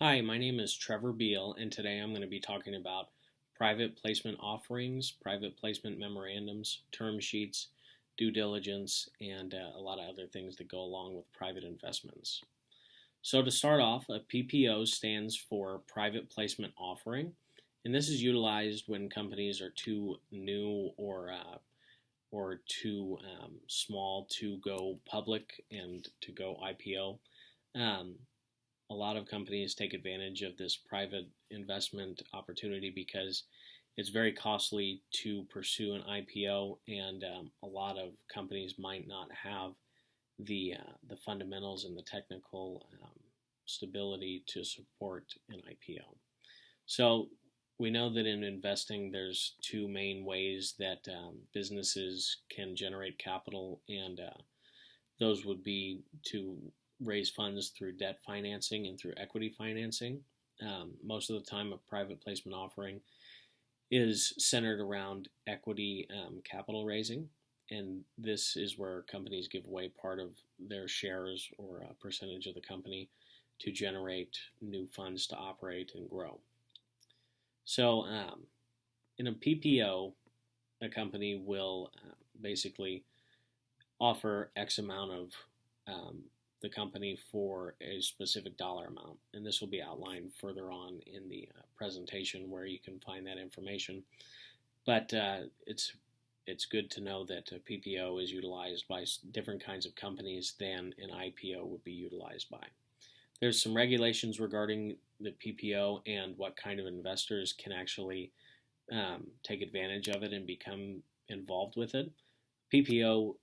Hi, my name is Trevor Beal, and today I'm going to be talking about private placement offerings, private placement memorandums, term sheets, due diligence, and a lot of other things that go along with private investments. So, to start off, a PPO stands for private placement offering, and this is utilized when companies are too new or too small to go public and to go IPO. Um, a lot of companies take advantage of this private investment opportunity because it's very costly to pursue an IPO, and a lot of companies might not have the fundamentals and the technical stability to support an IPO. So we know that in investing, there's two main ways that businesses can generate capital, and those would be to raise funds through debt financing and through equity financing. Most of the time, a private placement offering is centered around equity capital raising, and this is where companies give away part of their shares or a percentage of the company to generate new funds to operate and grow. So, in a PPO, a company will basically offer X amount of the company for a specific dollar amount, and this will be outlined further on in the presentation where you can find that information. But it's good to know that a PPO is utilized by different kinds of companies than an IPO would be utilized by. There's some regulations regarding the PPO and what kind of investors can actually take advantage of it and become involved with it. PPO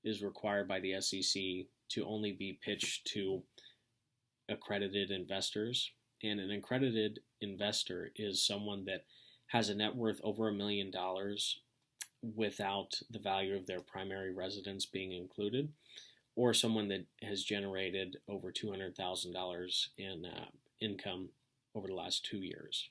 is required by the SEC to only be pitched to accredited investors. And an accredited investor is someone that has a net worth over $1 million without the value of their primary residence being included, or someone that has generated over $200,000 in income over the last 2 years.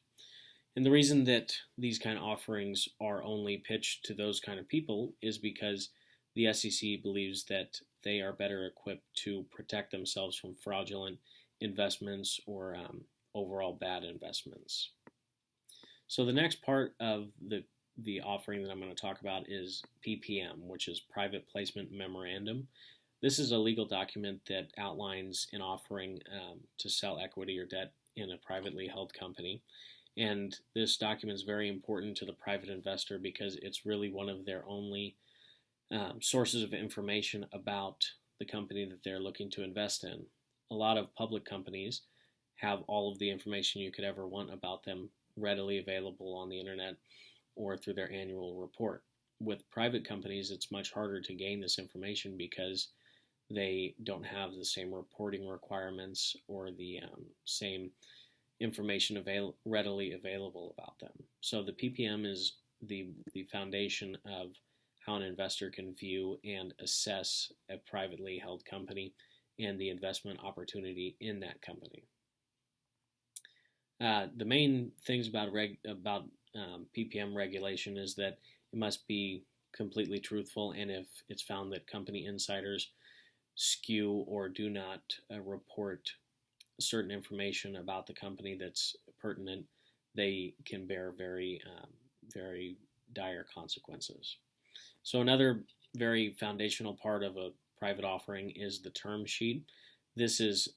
And the reason that these kind of offerings are only pitched to those kind of people is because the SEC believes that they are better equipped to protect themselves from fraudulent investments or overall bad investments. So the next part of the offering that I'm going to talk about is PPM, which is Private Placement Memorandum. This is a legal document that outlines an offering to sell equity or debt in a privately held company. And this document is very important to the private investor because it's really one of their only sources of information about the company that they're looking to invest in. A lot of public companies have all of the information you could ever want about them readily available on the internet or through their annual report. With private companies, it's much harder to gain this information because they don't have the same reporting requirements or the same information readily available about them. So the PPM is the foundation of how an investor can view and assess a privately held company and the investment opportunity in that company. The main things about PPM regulation is that it must be completely truthful, and if it's found that company insiders skew or do not report certain information about the company that's pertinent, they can bear very dire consequences. So another very foundational part of a private offering is the term sheet. This is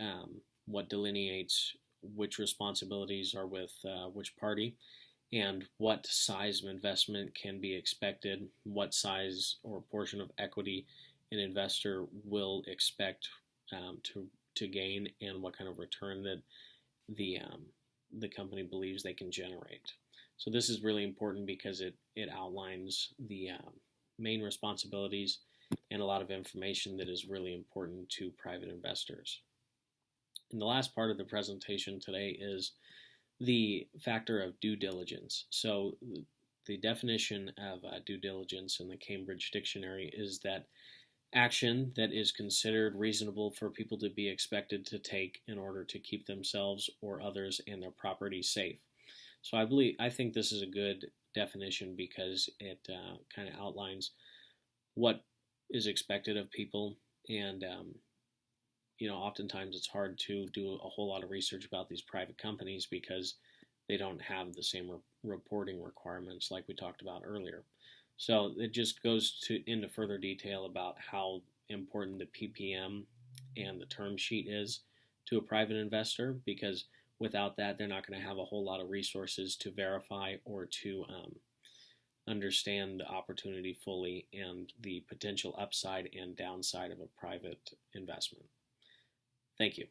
what delineates which responsibilities are with which party and what size of investment can be expected, what size or portion of equity an investor will expect to gain, and what kind of return that the company believes they can generate. So this is really important because it outlines the main responsibilities and a lot of information that is really important to private investors. And the last part of the presentation today is the factor of due diligence. So the definition of due diligence in the Cambridge Dictionary is that action that is considered reasonable for people to be expected to take in order to keep themselves or others and their property safe. So I think this is a good definition because it kind of outlines what is expected of people, and oftentimes it's hard to do a whole lot of research about these private companies because they don't have the same reporting requirements like we talked about earlier. So it just goes into further detail about how important the PPM and the term sheet is to a private investor, because without that, they're not going to have a whole lot of resources to verify or to understand the opportunity fully and the potential upside and downside of a private investment. Thank you.